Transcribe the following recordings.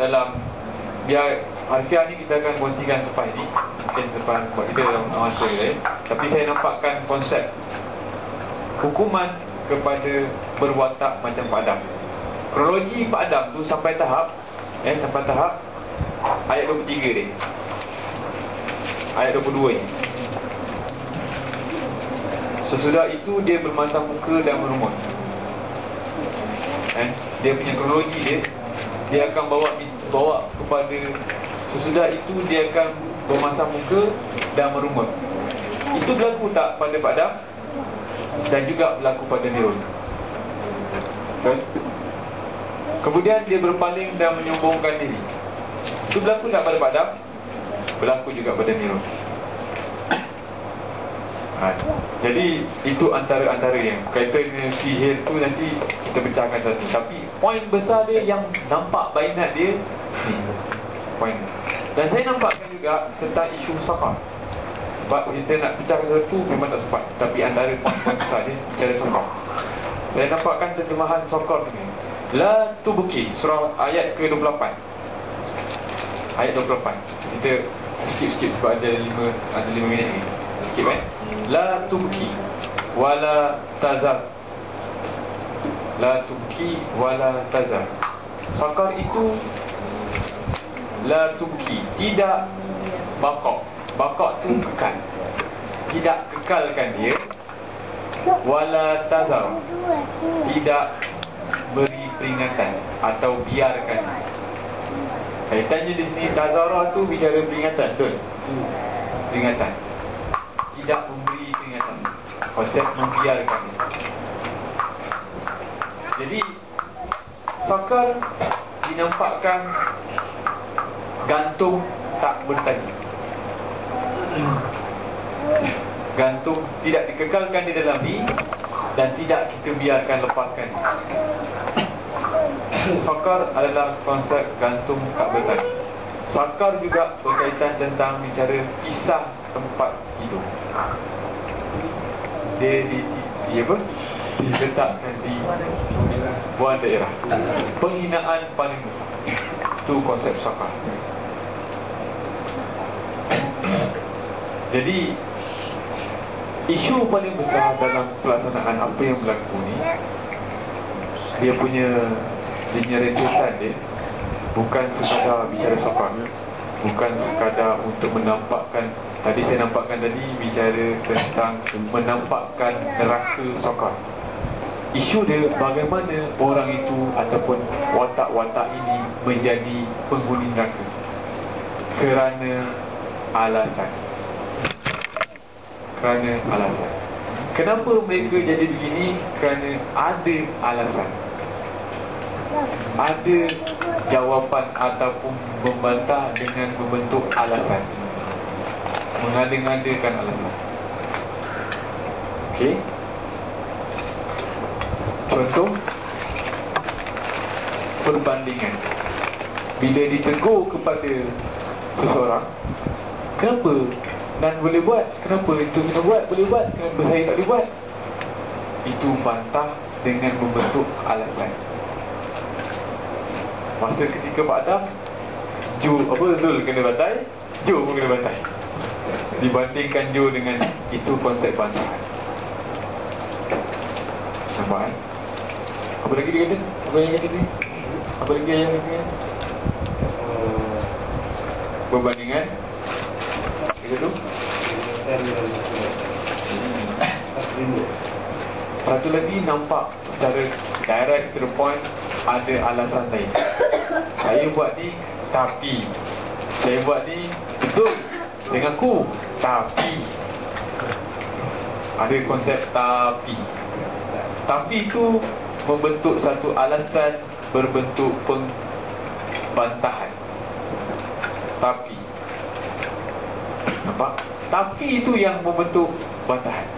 dalam, biar harfiah ni kita akan kongsikan selepas ni, mungkin selepas sebab kita dalam masa ni. Tapi saya nampakkan konsep hukuman kepada berwatak macam Pak Adam. Kronologi Pak Adam tu sampai tahap ayat 23 dia, ayat 22 ni. Sesudah itu dia bermasam muka dan merumut. Dia punya kronologi dia akan bawa kepada sesudah itu dia akan bermasam muka dan merumut. Itu berlaku tak pada Pak Adam? Dan juga berlaku pada Nirun. Kemudian dia berpaling dan menyombongkan diri. Itu berlaku tak pada Pak Adam? Berlaku juga pada Nirun. Jadi itu antara yang kaitan dengan sihir tu nanti kita pecahkan satu. Tapi poin besar dia yang nampak bainat dia ni, poin. Dan saya nampakkan juga tentang isu sakar. Sebab kita nak pecahkan satu memang tak sempat. Tapi antara poin besar dia bicara sakar. Saya nampakkan terjemahan sakar ni, la tubki, surah ayat ke-28. Ayat 28. Kita skip sebab ada 5 minit ni. Skip la tubki wala tazar. La tubki wala tazar. Sakar itu la tubki, tidak bakok. Bakok tu kekal, tidak kekalkan dia. Wala tazar, tidak beri peringatan atau biarkan. Kaitannya di sini tazarah tu bicara peringatan, betul? Peringatan, tidak memberi peringatan, konsep membiarkan. Jadi sakar dinampakkan gantung tak bertanya. Gantung tidak dikekalkan di dalam ni dan tidak kita biarkan lepaskan. Sakar adalah konsep gantung tak bertanya. Sakar juga berkaitan tentang bicara pisah tempat hidup. Dia diletakkan di buah daerah. Penghinaan paling besar. Itu konsep sakar. Jadi isu paling besar dalam pelaksanaan apa yang berlaku ni, dia punya rentetan dia bukan sekadar bicara sakar, bukan sekadar untuk menampakkan. Tadi saya nampakkan tadi bicara tentang menampakkan neraka sakar. Isu dia bagaimana orang itu ataupun watak-watak ini menjadi penghuni neraka kerana alasan. Kenapa mereka jadi begini? Kerana ada alasan, ada jawapan ataupun membantah dengan membentuk alasan, mengada-ngadakan alasan. Okey. Contoh perbandingan. Bila ditegur kepada seseorang, kenapa dan boleh buat, kenapa itu kena buat, boleh buat, kenapa saya tak boleh buat, itu bantah dengan membentuk alasan. Masa ketika Pak Adam, Zul kena bantai, Jo pun kena bantai. Dibandingkan Jo dengan itu konsep bantahan. Nampak kan? Apa lagi dia kata? Apa yang kata ni? Apa lagi yang kata? Perbandingan. Kita tu satu lagi nampak secara direct to the point, ada alasan lain. Saya buat ni tapi, saya buat ni betul dengan ku tapi, ada konsep tapi. Tapi itu membentuk satu alasan berbentuk pembantahan. Tapi, nampak? Tapi itu yang membentuk bantahan.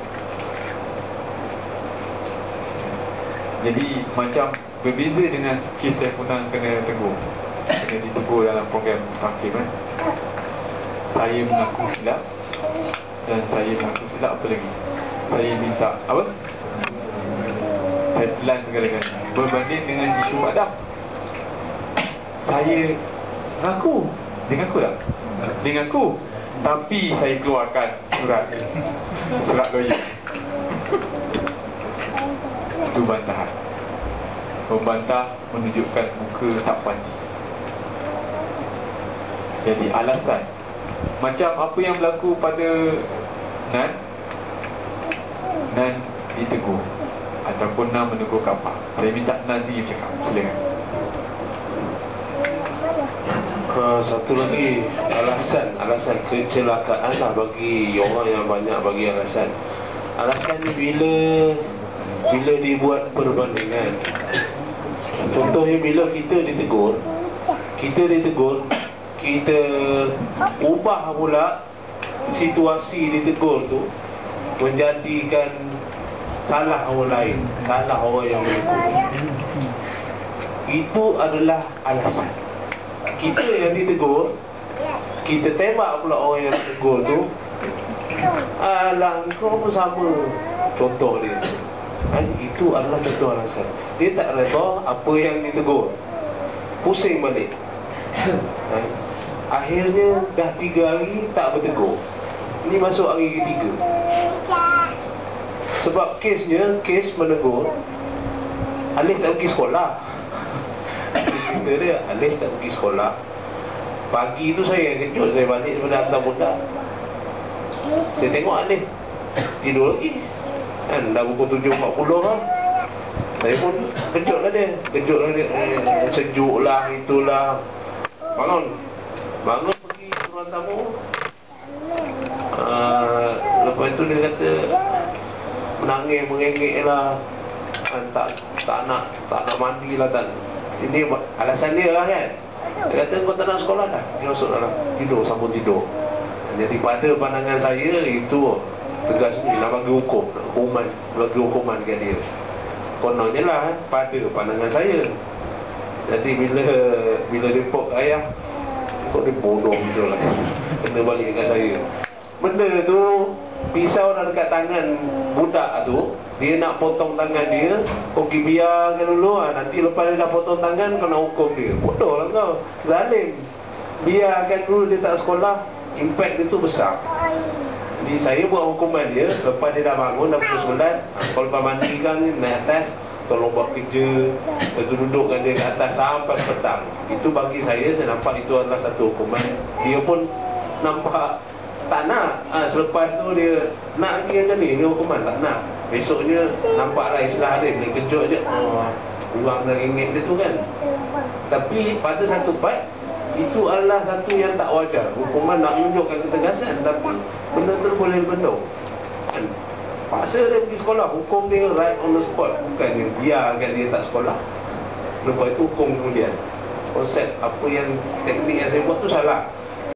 Jadi macam berbeza dengan kes Saifunan kena tegur, kena ditegur dalam program Hakim kan? Saya mengaku silap, dan saya mengaku silap apa lagi? Saya minta apa? Saya telan segala-galanya. Berbanding dengan isu Adam, saya Ngaku. Dia ngaku tak? Dia ngaku. Tapi saya keluarkan surat lawyer. Itu bantahan. Membantah menunjukkan muka tak puas. Jadi alasan macam apa yang berlaku pada Nan ditegur ataupun Nan menegur Kapah. Saya minta Nan ni cakap. Silakan. Satu lagi alasan kecelakaan lah bagi orang yang banyak bagi alasan. Alasan ni bila dibuat perbandingan. Contohnya bila kita ditegur, kita ubah pula situasi ditegur tu menjadikan salah orang lain, salah orang yang menegur. Itu adalah alasan. Kita yang ditegur, kita tembak pula orang yang tegur tu. Alah, kau pun sama. Contoh dia itu adalah contoh alasan. Dia tak reda apa yang ditegur, pusing balik. Akhirnya dah 3 hari tak bertegur. Ini masuk hari ketiga. Sebab kes menegur Alif tak pergi sekolah. Cerita dia, Alif tak pergi sekolah. Pagi tu saya kejut, saya balik daripada hantar budak. Saya tengok Alif tidur lagi kan, dah pukul 7.40 kan. Saya pun kejut lah dia. Sejuk lah, itulah. Bangun pergi ruang tamu. Lepas tu dia kata menangis, mengengek lah. Tak nak mandi lah tak. Ini alasan dia lah kan. Dia kata kau tak nak sekolah dah. Dia masuk dalam tidur, sambung tidur. Jadi pada pandangan saya itu tegas ni nak bagi hukuman kat dia. Kononnya lah pada pandangan saya. Jadi bila report ayah, kok dia bodoh betul lah. Kena balik dengan saya. Benda tu pisau dah dekat tangan budak tu. Dia nak potong tangan dia. Okey, biarkan dulu lah. Nanti lepas dia dah potong tangan, kau nak hukum dia. Bodoh lah kau, zalim. Biarkan dulu dia tak sekolah. Impact dia tu besar. Jadi saya buat hukuman dia. Lepas dia dah bangun, dah pukul 11, kau lepas mandikan, naik atas, tolong buat kerja. Lepas tu dudukkan dia kat atas sampai petang. Itu bagi saya nampak itu adalah satu hukuman. Dia pun nampak tak nak. Selepas tu dia nak lagi macam ni, dia hukuman tak nak. Besoknya nampaklah istilah dia, dia kejut je, uang dan ringgit dia tu kan. Tapi pada satu part, itu adalah satu yang tak wajar. Hukuman nak menunjukkan ketegasan, tapi benda tu boleh bendung kan. Paksa dia pergi sekolah, hukum dia right on the spot. Bukan dia biarkan dia tak sekolah, lepas itu hukum kemudian. Konsep apa yang teknik yang saya buat tu salah.